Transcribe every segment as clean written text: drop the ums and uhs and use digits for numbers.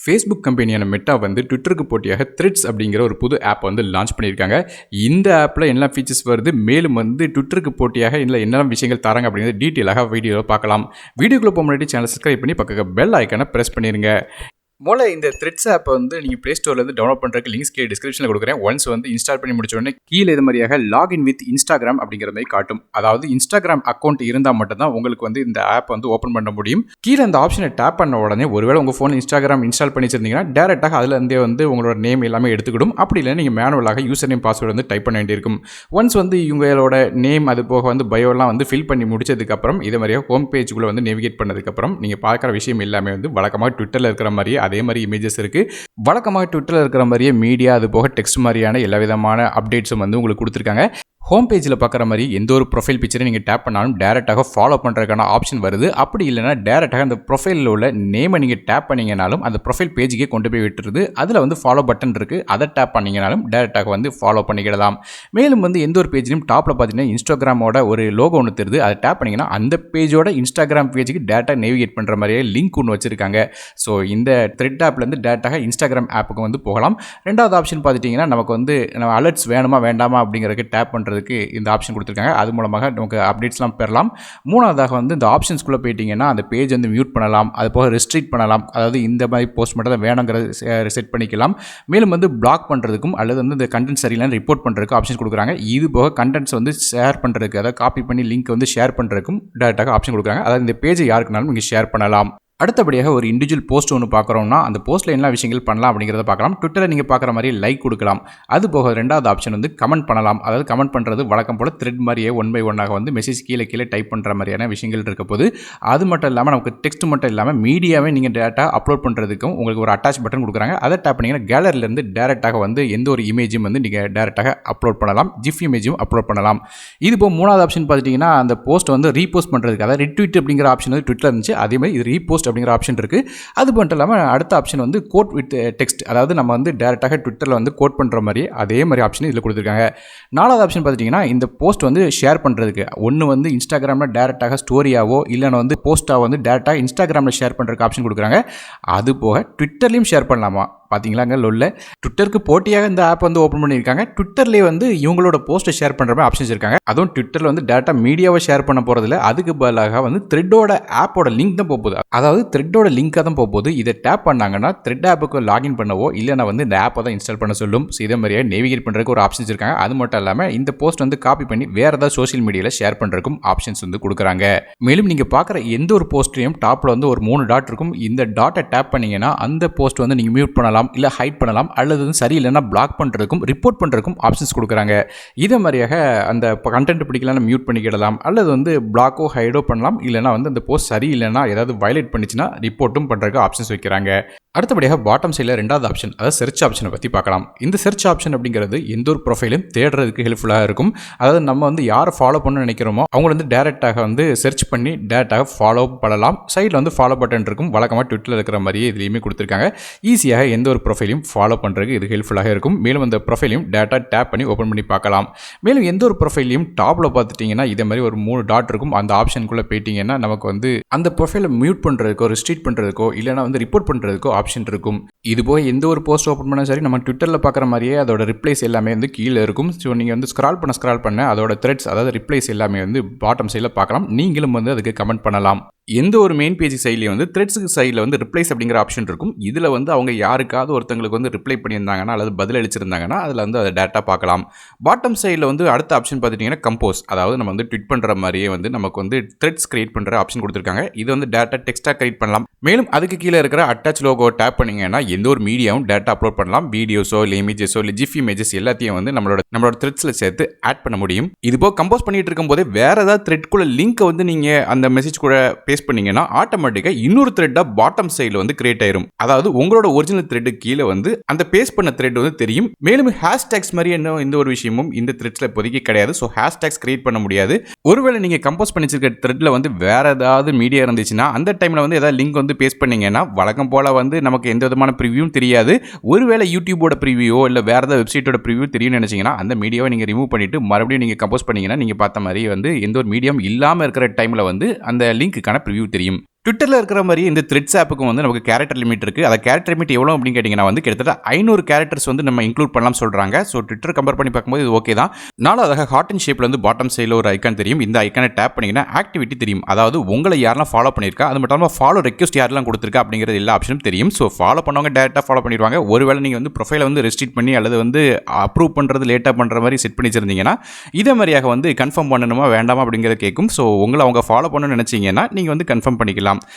Facebook கம்பெனியான meta வந்து ட்விட்டருக்கு போட்டியாக threads அப்படிங்கிற ஒரு புது ஆப் வந்து லான்ச் பண்ணியிருக்காங்க. இந்த ஆப்பில் என்ன ஃபீச்சர்ஸ் வருது, மேலும் வந்து ட்விட்டருக்கு போட்டியாக இதில் என்னென்ன விஷயங்கள் தராங்க அப்படிங்கிறத டீட்டெயிலாக வீடியோவில் பார்க்கலாம். வீடியோக்குள்ளே போக முன்னாடி சேனல் சப்ஸ்கிரைப் பண்ணி பக்கத்தில் பெல் ஐக்கானை ப்ரெஸ் பண்ணிடுங்க. இந்த த்ரெட்ஸ் ஆப்பை வந்து நீங்கள் ப்ளே ஸ்டோர்லேருந்து டவுன்லோட் பண்ணுறதுக்கு லிங்க்ஸ் கீழே டிஸ்கிரிப்ஷனில் கொடுக்குறேன். ஒன்ஸ் வந்து இன்ஸ்டால் பண்ணி முடிச்ச உடனே கீழே இது மாதிரியாக லாகின் வித் இன்ஸ்டாகிராம் அப்படிங்கிற மாதிரி காட்டும். அதாவது இன்ஸ்டாகிராம் அக்கௌண்ட் இருந்தால் மட்டும்தான் உங்களுக்கு வந்து இந்த ஆப் வந்து ஓப்பன் பண்ண முடியும். கீழே அந்த ஆப்ஷனை டேப் பண்ண உடனே ஒருவேளை உங்கள் ஃபோன் இன்ஸ்டாகிராம் இன்ஸ்டால் பண்ணி வச்சிருந்தீங்கன்னா டேரெக்டாக அதிலேருந்தே வந்து உங்களோட நேம் எல்லாமே எடுத்துக்கிடும். அப்படி இல்லை நீங்கள் மேனுவலாக யூசர் நேம் பாஸ்வேர்டு வந்து டைப் பண்ண வேண்டியிருக்கும். ஒன்ஸ் வந்து இவங்களோட நேம் அது போக வந்து பயோலாம் வந்து ஃபில் பண்ணி முடிச்சதுக்கப்புறம் இதே மாதிரியாக ஹோம் பேஜுக்குள்ளே வந்து நேவிகேட் பண்ணதுக்கப்புறம் நீங்கள் பார்க்குற விஷயம் எல்லாமே வந்து வழக்கமாக ட்விட்டரில் இருக்கிற மாதிரியே அதே மாதிரி இமேஜஸ் இருக்கு. வழக்கமாக ட்விட்டரில் இருக்கிற மாதிரியே மீடியா அது போக டெக்ஸ்ட் மாதிரியான எல்லா விதமான அப்டேட்ஸும் வந்து உங்களுக்கு கொடுத்துருக்காங்க. ஹோம் பேஜில் பார்க்குற மாதிரி எந்த ஒரு ப்ரொஃபைல் பிக்சரை நீங்கள் டேப் பண்ணாலும் டேரெக்டாக ஃபாலோ பண்ணுறதுக்கான ஆப்ஷன் வருது. அப்படி இல்லைனா டேரெக்டாக அந்த ப்ரொஃபைலில் உள்ள நேமை நீங்கள் டேப் பண்ணிங்கனாலும் அந்த ப்ரொஃபைல் பேஜுக்கே கொண்டு போய் விட்டுருது. அதில் வந்து ஃபாலோ பட்டன் இருக்குது, அதை டேப் பண்ணிங்கனாலும் டேரெக்டாக வந்து ஃபாலோ பண்ணிக்கிடலாம். மேலும் வந்து எந்த ஒரு பேஜ்லையும் டாப்பில் பார்த்தீங்கன்னா இன்ஸ்டாகிராமோட ஒரு லோகோ ஒன்று தெரியுது, அதை டேப் பண்ணிங்கன்னா அந்த பேஜோட இன்ஸ்டாகிராம் பேஜுக்கு டேரெக்டாக நேவிகேட் பண்ணுற மாதிரியே லிங்க் ஒன்று வச்சுருக்காங்க. ஸோ இந்த த்ரெட் ஆப்லேருந்து டேரெக்டாக இன்ஸ்டாகிராம் ஆப்புக்கு வந்து போகலாம். ரெண்டாவது ஆப்ஷன் பார்த்துட்டிங்கன்னா நமக்கு வந்து அலர்ட்ஸ் வேணுமா வேண்டாமா அப்படிங்கிறதுக்கு டேப் பண்ணுறது இந்த ஆப்ஷன் கொடுத்துருக்காங்க. அது மூலமாக நமக்கு அப்டேட்ஸ்லாம் பெறலாம். மூணாவதாக வந்து இந்த ஆப்ஷன்ஸ்குள்ளே போயிட்டீங்கன்னா அந்த பேஜ் வந்து மியூட் பண்ணலாம், அது போக ரெஸ்ட்ரிக்ட் பண்ணலாம். அதாவது இந்த மாதிரி போஸ்ட் மட்டும் தான் வேணுங்கிறத செட் பண்ணிக்கலாம். மேலும் வந்து பிளாக் பண்ணுறதுக்கும் அல்லது வந்து இந்த கண்டென்ட் சரியில்லைன்னு ரிப்போர்ட் பண்ணுறதுக்கு ஆப்ஷன் கொடுக்குறாங்க. இது போக கண்டென்ட்ஸ் வந்து ஷேர் பண்ணுறதுக்கு, அதாவது காப்பி பண்ணி லிங்க் வந்து ஷேர் பண்ணுறதுக்கும் டேரெக்டாக ஆப்ஷன் கொடுக்குறாங்க. அதாவது இந்த பேஜை யாருக்குனாலும் நீங்கள் ஷேர் பண்ணலாம். அடுத்தபடியாக ஒரு இண்டிவிஜுவல் போஸ்ட் ஒன்று பார்க்குறோம்னா அந்த போஸ்ட்டில் என்ன விஷயங்கள் பண்ணலாம் அப்படிங்கிறத பார்க்கலாம். ட்விட்டரில் நீங்கள் பார்க்குற மாதிரி லைக் கொடுக்கலாம். அது போக ரெண்டாவது ஆப்ஷன் வந்து கமெண்ட் பண்ணலாம். அதாவது கமெண்ட் பண்ணுறது வழக்கம் போல் த்ரெட் மாதிரியே ஒன் பை ஒன்னாக வந்து மெசேஜ் கீழே டைப் பண்ணுற மாதிரியான விஷயங்கள் இருக்க போது. அது மட்டும் இல்லாமல் நமக்கு டெக்ஸ்ட் மட்டும் இல்லாமல் மீடியாவே நீங்கள் டேட்டா அப்லோட் பண்ணுறதுக்கும் உங்களுக்கு ஒரு அட்டாச் பட்டன் கொடுக்குறாங்க. அதை டேப் பண்ணிங்கன்னா கேலரிலேருந்து டேரெக்டாக வந்து எந்த ஒரு இமேஜும் வந்து நீங்கள் டேரெக்டாக அப்லோட் பண்ணலாம். ஜிஃப் இமேஜும் அப்லோட் பண்ணலாம். இது போக மூணாவது ஆப்ஷன் பார்த்துட்டிங்கன்னா அந்த போஸ்ட் வந்து ரீபோஸ்ட் பண்ணுறதுக்கு, அதாவது ரிட்வீட் அப்படிங்கிற ஆப்ஷன் வந்து ட்விட்டரில் இருந்துச்சு. அதே மாதிரி இது ரீபோஸ்ட் அப்படிங்கிற ஆப்ஷன் இருக்கு. அது மட்டும் இல்லாமல் அடுத்த ஆப்ஷன் வந்து கோட் வித் டெக்ஸ்ட், அதாவது நம்ம வந்து டேரெக்டாக ட்விட்டரில் வந்து கோட் பண்ணுற மாதிரி அதே மாதிரி ஆப்ஷன் இதில் கொடுத்துருக்காங்க. நாலாவது ஆப்ஷன் பார்த்துட்டிங்கன்னா இந்த போஸ்ட் வந்து ஷேர் பண்ணுறதுக்கு ஒன்று வந்து இன்ஸ்டாகிராமில் டேரெக்டாக ஸ்டோரியாவோ இல்லைன்னா வந்து போஸ்ட்டாக வந்து டேரெக்டாக இன்ஸ்டாகிராமில் ஷேர் பண்ணுறதுக்கு ஆப்ஷன் கொடுக்குறாங்க. அது போக ட்விட்டர்லையும் ஷேர் பண்ணலாமா? பார்த்தீங்களாங்க லொல்ல. ட்விட்டருக்கு போட்டியாக இந்த ஆப் வந்து ஓப்பன் பண்ணியிருக்காங்க. ட்விட்டர்லேயே வந்து இவங்களோட போஸ்ட்டை ஷேர் பண்ணுற மாதிரி ஆப்ஷன்ஸ் இருக்காங்க. அதுவும் ட்விட்டரில் வந்து டேட்டா மீடியாவை ஷேர் பண்ண போகிறதில்ல, அதுக்கு பதிலாக வந்து த்ரெட்டோட ஆப்போட லிங்க் தான் போகுது. அதாவது த்ரெட்டோட லிங்காக தான் போகுது. இதை டேப் பண்ணாங்கன்னா த்ரெட் ஆப்புக்கு லாகின் பண்ணவோ இல்லைனா வந்து இந்த ஆப்பை தான் இன்ஸ்டால் பண்ண சொல்லும். இதே மாதிரியே நேவிகேட் பண்ணுறதுக்கு ஒரு ஆப்ஷன்ஸ் இருக்காங்க. அது மட்டும் இல்லாமல் இந்த போஸ்ட் வந்து காப்பி பண்ணி வேறு ஏதாவது சோஷியல் மீடியாவில் ஷேர் பண்ணுறதுக்கும் ஆப்ஷன்ஸ் வந்து கொடுக்குறாங்க. மேலும் நீங்கள் பார்க்குற எந்த ஒரு போஸ்ட்லையும் டாப்பில் வந்து ஒரு 3 டாட் இருக்கும். இந்த டாட்டை டேப் பண்ணிங்கன்னா அந்த போஸ்ட் வந்து நீங்கள் மியூட் பண்ணலாம், இல்லை ஹைட் பண்ணலாம், அல்லது சரியில்லைன்னா பிளாக் பண்ணுறதுக்கும் ரிப்போர்ட் பண்ணுறதுக்கும் ஆப்ஷன்ஸ் கொடுக்குறாங்க. இதே மாதிரியாக அந்த கண்டென்ட் பிடிக்கலன்னா மியூட் பண்ணிக்கிடலாம், அல்லது வந்து பிளாக்கோ ஹைடோ பண்ணலாம், இல்லைனா வந்து அந்த போஸ்ட் சரியில்லைன்னா ஏதாவது வயலேட் பண்ணிச்சுன்னா ரிப்போர்ட்டும் பண்ணுறதுக்கு ஆப்ஷன்ஸ் வைக்கிறாங்க. அடுத்தபடியாக பாட்டம் சைடில் ரெண்டாவது ஆப்ஷன், அதாவது சர்ச் ஆப்ஷனை பற்றி பார்க்கலாம். இந்த சர்ச் ஆப்ஷன் அப்படிங்கிறது எந்த ஒரு ப்ரொஃபைலும் தேடுறதுக்கு ஹெல்ப்ஃபுல்லாக இருக்கும். அதாவது நம்ம வந்து யாரை ஃபாலோ பண்ண நினைக்கிறோமோ அவங்க வந்து டேரெக்டாக வந்து சர்ச் பண்ணி டேரெக்டாக ஃபாலோ பண்ணலாம். சைடில் வந்து ஃபாலோ பட்டன் இருக்கும். வழக்கமாக ட்விட்டரில் இருக்கிற மாதிரியே இதுலேயுமே கொடுத்துருக்காங்க. ஈஸியாக எந்த ஒரு ப்ரொஃபைலையும் ஃபாலோ பண்ணுறதுக்கு இது ஹெல்ப்ஃபுல்லாக இருக்கும். மேலும் அந்த ப்ரொஃபைலையும் டேட்டா டேப் பண்ணி ஓப்பன் பண்ணி பார்க்கலாம். மேலும் எந்த ஒரு ப்ரொஃபைலையும் டாப்பில் பார்த்துட்டிங்கன்னா இதே மாதிரி ஒரு 3 டாட் இருக்கும். அந்த ஆப்ஷனுக்குள்ளே போயிட்டீங்கன்னா நமக்கு வந்து அந்த ப்ரொஃபைலை மியூட் பண்ணுறதுக்கோ ரெஸ்ட்ரிக்ட் பண்ணுறதுக்கோ இல்லைனா வந்து ரிப்போர்ட் பண்ணுறதுக்கோ ஆப்ஷன் இருக்கும். இது போக எந்த ஒரு போஸ்ட் ஓப்பன் பண்ணாலும் சரி நம்ம ட்விட்டரில் பார்க்குற மாதிரியே அதோட ரிப்ளைஸ் எல்லாமே வந்து கீழே இருக்கும். ஸோ நீங்கள் வந்து ஸ்க்ரால் பண்ண அதோட த்ரெட்ஸ், அதாவது ரிப்ளைஸ் எல்லாமே வந்து பாட்டம் சைடில் பார்க்கலாம். நீங்களும் வந்து அதுக்கு கமெண்ட் பண்ணலாம். எந்த ஒரு மெயின் பேஜ் சைட்லேயும் வந்து த்ரெட்ஸுக்கு சைடில் வந்து ரிப்ளைஸ் அப்படிங்கிற ஆப்ஷன் இருக்கும். இதில் வந்து அவங்க யாருக்காவது ஒருத்தங்களுக்கு வந்து ரிப்ளை பண்ணியிருந்தாங்கன்னா அல்லது பதில் அளிச்சிருந்தாங்கன்னா அதில் வந்து அதை டேட்டா பார்க்கலாம். பாட்டம் சைடில் வந்து அடுத்த ஆப்ஷன் பார்த்துட்டிங்கன்னா கம்போஸ், அதாவது நம்ம வந்து ட்விட் பண்ணுற மாதிரியே வந்து நமக்கு வந்து த்ரெட்ஸ் கிரியேட் பண்ணுற ஆப்ஷன் கொடுத்துருக்காங்க. இது வந்து டேட்டா டெக்ஸ்ட்டாக கிரியேட் பண்ணலாம். மேலும் அதுக்கு கீழே இருக்கிற அட்டாச் லோகோ டேப் பண்ணிங்கன்னா எந்த ஒரு மீடியாவும் டேட்டா அப்லோட் பண்ணலாம். வீடியோஸோ இல்லை இமேஜஸோ இல்லை ஜிஃப் இமேஜஸ் எல்லாத்தையும் வந்து நம்மளோட த்ரெட்ஸில் சேர்த்து ஆட் பண்ண முடியும். இது போக கம்போஸ் பண்ணிட்டு இருக்கும்போதே வேறு ஏதாவது த்ரெட்குள்ள லிங்க்கை வந்து நீங்கள் அந்த மெசேஜ் கூட பேஸ்ட் பண்ணீங்கன்னா ஆட்டோமேட்டிக்காக இன்னொரு த்ரெட்டாக பாட்டம் சைடில் வந்து கிரியேட் ஆயிரும். அதாவது உங்களோட ஒரிஜினல் த்ரெட்டு கீழே வந்து அந்த பேஸ்ட் பண்ண த்ரெட் வந்து தெரியும். மேலும் ஹேஷ்டேக்ஸ் மாதிரி என்ன எந்த ஒரு விஷயமும் இந்த த்ரெட்ஸில் இப்போதைக்கு கிடையாது. ஸோ ஹேஷ்டேக்ஸ் கிரியேட் பண்ண முடியாது. ஒருவேளை நீங்கள் கம்போஸ் பண்ணி வச்சிருக்க த்ரெட்டில் வந்து வேறு ஏதாவது மீடியா இருந்துச்சுன்னா அந்த டைமில் வந்து ஏதாவது லிங்க் வந்து பேஸ்ட் பண்ணீங்கன்னா வழக்கம் போல் வந்து நமக்கு எந்த விதமான ப்ரிவியூவும் தெரியாது. ஒருவேளை யூடியூபோட ப்ரிவியூ இல்லை வேறு ஏதாவது வெப்சைட்டோட ப்ரிவியூ தெரியும்னு நினச்சிங்கன்னா அந்த மீடியாவை நீங்கள் ரிமூவ் பண்ணிவிட்டு மறுபடியும் நீங்கள் கம்போஸ் பண்ணிங்கன்னா நீங்கள் பார்த்த மாதிரி வந்து எந்த ஒரு மீடியம் இல்லாமல் இருக்கிற டைமில் வந்து அந்த லிங்க்குக்கான ப்ரிவியூ தெரியும். ட்விட்டரில் இருக்கிற மாதிரி இந்த த்ரெட்ஸ் ஆப்புக்கும் வந்து நமக்கு கேரக்டர் லிமிட் இருக்குது. அந்த கேரக்டர் லிமிட் எவ்வளோ அப்படின்னு கேட்டிங்கன்னா வந்து கிட்டத்தட்ட 500 கேரக்டர்ஸ் வந்து நம்ம இன்க்ளூட் பண்ணலாம் சொல்கிறாங்க. ஸோ ட்விட்டர் கம்பேர் பண்ணி பார்க்கும்போது இது ஓகே தான். நாலாவதாக ஹார்ட் அண்ட் ஷேப்பில் வந்து பாட்டம் சைடில் ஒரு ஐக்கான் தெரியும். இந்த ஐக்கானை டேப் பண்ணிங்கன்னா ஆக்டிவிட்டி தெரியும். அதாவது உங்களை யாரெல்லாம் ஃபாலோ பண்ணியிருக்கா, அது மட்டும் இல்லாமல் ஃபாலோ ரெக்வஸ்ட் யாரெல்லாம் கொடுத்துருக்கா அப்படிங்கிறது எல்லா ஆப்ஷனும் தெரியும். ஸோ ஃபாலோ பண்ணவங்க டேரெக்டாக ஃபாலோ பண்ணிடுவாங்க. ஒருவேளை நீங்கள் வந்து ப்ரொஃபைலை வந்து ரெஸ்ட்ரிக்ட் பண்ணி அல்லது வந்து அப்ரூவ் பண்ணுறது லேட்டாக பண்ணுற மாதிரி செட் பண்ணி வச்சிருந்தீங்கன்னா இதே மாதிரியாக வந்து கன்ஃபார்ம் பண்ணணுமா வேண்டாமா அப்படிங்கிறத கேட்கும். ஸோ உங்களை அவங்க ஃபாலோ பண்ணணும்னு நினச்சிங்கன்னா நீங்கள் வந்து கன்ஃபார்ம் பண்ணிக்கலாம்.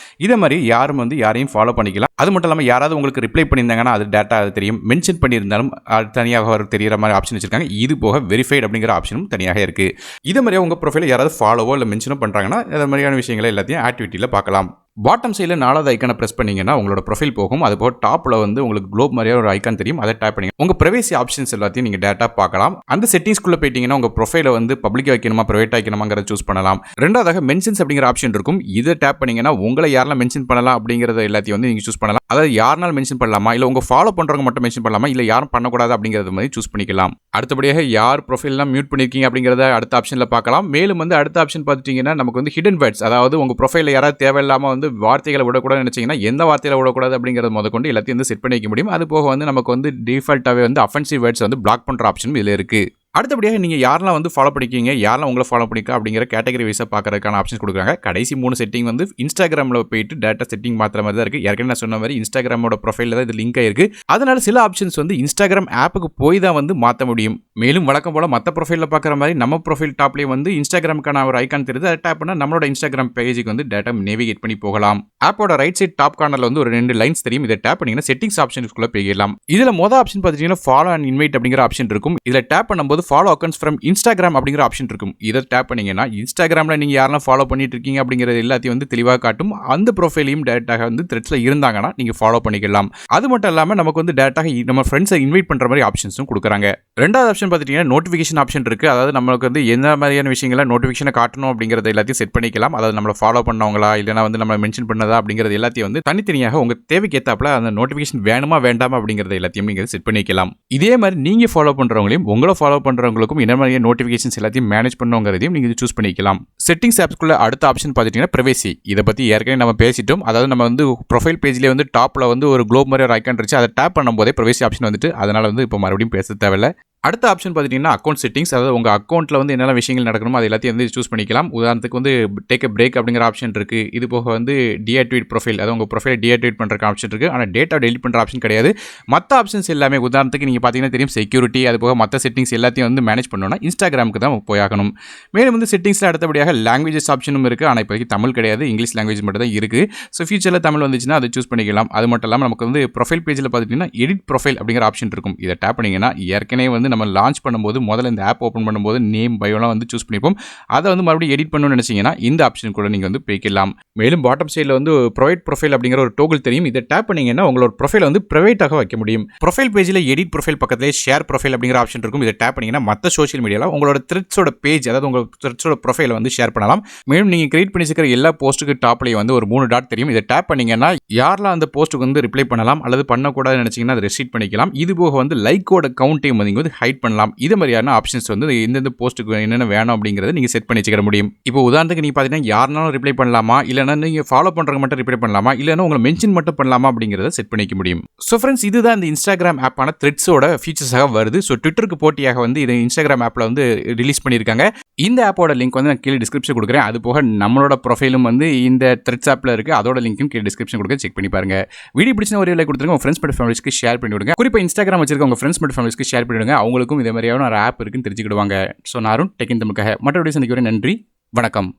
இதே மாதிரி யாரும் வந்து யாரையும் ஃபாலோ பண்ணிக்கலாம். அது மட்டும் இல்லாமல் யாராவது உங்களுக்கு ரிப்ளை பண்ணியிருந்தாங்கன்னா அது டேட்டா அது தெரியும். மென்ஷன் பண்ணியிருந்தாலும் அது தனியாக ஒரு தெரிகிற மாதிரி ஆப்ஷன் வச்சிருக்காங்க. இது போக வெரிஃபைட் அப்படிங்கிற ஆப்ஷனும் தனியாக இருக்குது. இதே மாதிரியே உங்கள் ப்ரொஃபைல யாராவது ஃபாலோவோ இல்லை மென்ஷனோ பண்ணுறாங்கன்னா அது மாதிரியான விஷயங்களை எல்லாத்தையும் ஆக்டிவிட்டியில் பார்க்கலாம். பாட்டம் சைடில் 4வது ஐக்கானை ப்ரெஸ் பண்ணிங்கன்னா உங்களோட ப்ரொஃபைல் போகும். அது போக டாப்பில் வந்து உங்களுக்கு குளோப் மாதிரியே ஒரு ஐக்கான் தெரியும். அதை டேப் பண்ணி உங்கள் ப்ரைவேசி ஆப்ஷன்ஸ் எல்லாத்தையும் நீங்கள் டேட்டா பார்க்கலாம். அந்த செட்டிங்ஸ்குள்ளே போயிட்டீங்கன்னா உங்கள் ப்ரொஃபைலை வந்து பப்ளிக் வைக்கணுமா ப்ரைவேட் வைக்கணுமாங்கிறத சூஸ் பண்ணலாம். ரெண்டாவதாக மென்ஷன்ஸ் அப்படிங்கிற ஆப்ஷன் இருக்கும். இதை டேப் பண்ணிங்கன்னா உங்களை யாரெல்லாம் மென்ஷன் பண்ணலாம் அப்படிங்கிறத எல்லாத்தையும் வந்து நீங்கள் சூஸ் பண்ணலாம். அதாவது யாருனாலும் மென்ஷன் பண்ணலாமா, இல்லை உங்கள் ஃபாலோ பண்ணுறவங்க மட்டும் மென்ஷன் பண்ணலாமா, இல்லை யாரும் பண்ணக்கூடாது அப்படிங்கிறது மாதிரி சூஸ் பண்ணிக்கலாம். அடுத்தபடியாக யார் ப்ரொஃபைல்லாம் மியூட் பண்ணியிருக்கீங்க அப்படிங்கிறத அடுத்த ஆப்ஷனில் பார்க்கலாம். மேலும் வந்து அடுத்த ஆப்ஷன் பார்த்துட்டிங்கன்னா நமக்கு வந்து ஹிடன் வேர்ட்ஸ், அதாவது உங்கள் ப்ரொஃபைலில் யாராவது தேவையில்லாமல் வந்து வார்த்தைகளை விடக்கூடாதுன்னு நினச்சிங்கன்னா எந்த வார்த்தையில் விடக்கூடாது அப்படிங்கிறது முதற்கொண்டு எல்லாத்தையும் வந்து செட் பண்ணி வைக்க முடியும். அது போக வந்து நமக்கு வந்து டிஃபால்ட்டாகவே வந்து அஃபென்சிவ் வேர்ட்ஸ் வந்து பிளாக் பண்ணுற ஆப்ஷனும் இதில் இருக்குது. அடுத்தபடியாக நீங்கள் யாரெல்லாம் வந்து ஃபாலோ பண்ணிக்கிங்க, யாரெல்லாம் உங்களை ஃபாலோ பண்ணிக்க அப்படிங்கிற கேட்டகரி வைஸாக பார்க்கறதுக்கான ஆப்ஷன்ஸ் கொடுக்குறாங்க. கடைசி 3 செட்டிங் வந்து இன்ஸ்டாகிராமில் போயிட்டு டேட்டா செட்டிங் மாத்திர மாதிரி தான் இருக்குது. ஏற்கனவே நான் சொன்ன மாதிரி இன்ஸ்டாகிராமோட ப்ரொஃபைலில் தான் இது லிங்க் ஆயிருக்கு. அதனால சில ஆப்ஷன்ஸ் வந்து இன்ஸ்டாகிராம் ஆப்புக்கு போய் தான் வந்து மாற்ற முடியும். மேலும் வழக்கம் போல் மற்ற ப்ரொஃபைலில் பார்க்குற மாதிரி நம்ம ப்ரொஃபைல் டாப்லேயே வந்து இன்ஸ்டாகிராமுக்கான ஒரு ஐக்கான் தெரியுது. அதை டேப் பண்ணால் நம்மளோட இன்ஸ்டாகிராம் பேஜுக்கு வந்து டேட்டா நேவிகேட் பண்ணி போகலாம். ஆப்போட ரைட் சைட் டாப் கார்னரில் வந்து ஒரு 2 லைன்ஸ் தெரியும். இதை டேப் பண்ணிங்கன்னா செட்டிங்ஸ் ஆப்ஷனுக்குள்ளே போயிடலாம். இதில் மொதல் ஆப்ஷன் பார்த்துட்டீங்கன்னா ஃபாலோ அண்ட் இன்வைட் அப்படிங்கிற ஆப்ஷன் இருக்கும். இதில் டேப் பண்ணும்போது ஃபாலோ அக்கௌண்ட்ஸ் ஃப்ரம் இன்ஸ்டாகிராம் அப்படிங்கிற ஆப்ஷன் இருக்கும். இதை டேப் பண்ணீங்கன்னா இன்ஸ்டாகிராமில் நீங்கள் யாரெல்லாம் ஃபாலோ பண்ணிட்டு இருக்கீங்க அப்படிங்கிறது எல்லாத்தையும் வந்து தெளிவாக காட்டும். அந்த ப்ரொஃபைலையும் டேட்டாக வந்து த்ரெட்ஸில் இருந்தாங்கன்னா நீங்கள் ஃபாலோ பண்ணிக்கலாம். அது மட்டும் இல்லாமல் நமக்கு வந்து டேட்டாக நம்ம ஃப்ரெண்ட்ஸை இன்வைட் பண்ணுற மாதிரி ஆப்ஷன்ஸும் கொடுக்குறாங்க. ரெண்டாவது ஆப்ஷன் பார்த்துட்டீங்கன்னா நோட்டிஃபிகேஷன் ஆப்ஷன் இருக்குது. அதாவது நம்மளுக்கு வந்து எந்த மாதிரியான விஷயங்களை நோட்டிஃபிகேஷனை காட்டணும் அப்படிங்கிறத எல்லாத்தையும் செட் பண்ணிக்கலாம். அதாவது நம்மளை ஃபாலோ பண்ணவங்களா இல்லைனா வந்து நம்ம மென்ஷன் பண்ணதா அப்படிங்கிறது எல்லாத்தையும் வந்து தனித்தனியாக உங்கள் தேவைக்கு ஏற்றாப்புல அந்த நோட்டிஃபிகேஷன் வேணுமா வேண்டாமா அப்படிங்கிறத எல்லாத்தையும் நீங்கள் செட் பண்ணிக்கலாம். இதே மாதிரி நீங்கள் ஃபாலோ பண்ணுறவங்களையும் உங்களை ஃபாலோ பண்ணுறவங்களுக்கும் என்ன மாதிரி நோட்டிஃபிகேஷன்ஸ் எல்லாத்தையும் மேனேஜ் பண்ணுங்கிறதையும் நீங்கள் சூஸ் பண்ணிக்கலாம். செட்டிங்ஸ் ஆப்ஸ்க்குள்ள அடுத்த ஆப்ஷன் பார்த்துட்டீங்கன்னா பிரைவேசி. இதை பற்றி ஏற்கனவே நம்ம பேசிட்டோம். அதாவது நம்ம வந்து ப்ரொஃபைல் பேஜ்லேயே வந்து டாப்பில் வந்து ஒரு குளோப் மாதிரி ஒரு ஐக்கான் இருந்துச்சு. அதை டேப் பண்ணும்போதே பிரைவேசி ஆப்ஷன் வந்துட்டு அதனால் வந்து இப்போ மறுபடியும் பேச தேவையில்லை. அடுத்த ஆப்ஷன் பார்த்துட்டிங்கன்னா அக்கௌண்ட் செட்டிங்ஸ். அதாவது உங்கள் அக்கௌண்ட்டில் வந்து என்னென்ன விஷயங்கள் நடக்கணுமோ அது எல்லாத்தையும் வந்து சூஸ் பண்ணிக்கலாம். உதாரணத்துக்கு வந்து டேக் அ பிரேக் அப்படிங்கிற ஆப்ஷன் இருக்குது. இது போக வந்து டிஆக்டிவேட் ப்ரொஃபைல், அதாவது உங்கள் ப்ரொஃபைலை டிஆக்டிவேட் பண்ணுற ஆப்ஷன் இருக்குது. ஆனால் டேட்டா டெலிட் பண்ணுற ஆப்ஷன் கிடையாது. மற்ற ஆப்ஷன்ஸ் எல்லாமே உதாரணத்துக்கு நீங்கள் பார்த்தீங்கன்னா தெரியும் செக்யூரிட்டி, அது போக மற்ற செட்டிங்ஸ் எல்லாத்தையும் வந்து மேனேஜ் பண்ணணும்னா இன்ஸ்டாகிராமுக்கு தான் போயாகணும். மேலும் வந்து செட்டிங்ஸில் அடுத்தபடியாக லாங்குவேஜஸ் ஆப்ஷனும் இருக்குது. ஆனால் இப்போதைக்கு தமிழ் கிடையாது, இங்கிலீஷ் லாங்குவேஜ் மட்டும் தான் இருக்குது. ஸோ ஃபியூச்சரில் தமிழ் வந்துச்சுன்னா அதை சூஸ் பண்ணிக்கலாம். அது மட்டும் இல்லாமல் நமக்கு வந்து ப்ரொஃபைல் பேஜில் பார்த்துட்டிங்கன்னா எடிட் ப்ரொஃபைல் அப்படிங்கிற ஆப்ஷன் இருக்கும். இதை டேப் பண்ணிங்கன்னா ஏற்கனவே வந்து நம்ம லான்ச் பண்ணும்போது முதல்ல இந்த ஆப் ஓப்பன் பண்ணும்போது நேம் பயோலாம் வந்து சூஸ் பண்ணிப்போம். அதை வந்து மறுபடியும் எடிட் பண்ணணும்னு நினைச்சீங்கன்னா இந்த ஆப்ஷன் கூட நீங்கள் வந்து போய்க்கலாம். மேலும் பாட்டம் சைடில் வந்து ப்ரைவேட் ப்ரொஃபைல் அப்படிங்கிற ஒரு டோகல் தெரியும். இதை டேப் பண்ணீங்கன்னா உங்களோட ப்ரொஃபைல் வந்து ப்ரைவேட்டாக வைக்க முடியும். ப்ரொஃபைல் பேஜில் எடிட் ப்ரொஃபைல் பக்கத்திலே ஷேர் ப்ரொஃபைல் அப்படிங்கிற ஆப்ஷன் இருக்கும். இதை டேப் பண்ணீங்கன்னா மற்ற சோஷியல் மீடியாவில் உங்களோட த்ரெட்ஸோட பேஜ், அதாவது உங்கள் த்ரெட்ஸோட ப்ரொஃபைலை வந்து ஷேர் பண்ணலாம். மேலும் நீங்கள் கிரியேட் பண்ணி வச்சிருக்கிற எல்லா போஸ்ட்டுக்கு டாப்லேயே வந்து ஒரு 3 டாட் தெரியும். இதை டேப் பண்ணீங்கன்னா யாரெல்லாம் அந்த போஸ்ட்டுக்கு வந்து ரிப்ளை பண்ணலாம் அல்லது பண்ணக்கூடாதுன்னு நினைச்சீங்கன்னா அதை ரெஸ்ட்ரிக்ட் பண்ணிக்கலாம். இது போக வந்து லைக்கோட கவுண்ட்டையும் நீங்கள் வந்து ஹைட் பண்ணலாம். இது மாதிரியான ஆப்ஷன்ஸ் வந்து எந்தெந்த போஸ்ட்டுக்கு என்னென்ன வேணும் அப்படிங்கிறத நீங்கள் செட் பண்ணி வச்சுக்கிற முடியும். இப்போ உதாரணத்துக்கு நீங்கள் பார்த்தீங்கன்னா யாருனாலும் ரிப்ளை பண்ணலாமா, இல்லைனா நீங்கள் ஃபாலோ பண்ணுறவங்க மட்டும் ரிப்ளை பண்ணலாமா, இல்லைனா உங்களை மென்ஷன் மட்டும் பண்ணலாமா அப்படிங்கிறத செட் பண்ணிக்க முடியும். ஸோ ஃப்ரெண்ட்ஸ், இதுதான் இந்த இன்ஸ்டாகிராம் ஆப்பான த்ரெட்ஸோட ஃபீச்சர்ஸாக வருது. ஸோ ட்விட்டருக்கு போட்டியாக வந்து இது இன்ஸ்டாகிராம் ஆப்பில் வந்து ரிலீஸ் பண்ணியிருக்காங்க. இந்த ஆப்போட லிங்க் வந்து நான் கீழே டிஸ்கிரிப்ஷன் கொடுக்குறேன். அது போக நம்மளோட ப்ரொஃபைலும் வந்து இந்த த்ரெட்ஸ் ஆப்பில் இருக்குது. அதோட லிங்க்கும் கீழே டிஸ்கிரிப்ஷன் கொடுக்க செக் பண்ணி பாருங்க. வீடியோ பிடிச்சா ஒரு லைக் கொடுத்துருங்க. உங்கள் ஃப்ரெண்ட்ஸ் மற்றும் ஃபேமிலிஸ்க்கு ஷேர் பண்ணி விடுங்க. குறிப்பாக இன்ஸ்டாகிராம் வச்சிருக்க உங்கள் ஃப்ரெண்ட்ஸ் மற்றும் ஃபேமிலிஸ்க்கு ஷேர் பண்ணிவிடுங்க. அவங்களுக்கும் இதே மாதிரியான ஒரு ஆப் இருக்குன்னு தெரிஞ்சுக்கிடுவாங்க. ஸோ நான் டெக் இன் தமிழுக்காக மற்றபடி சந்திக்கிறேன். நன்றி, வணக்கம்.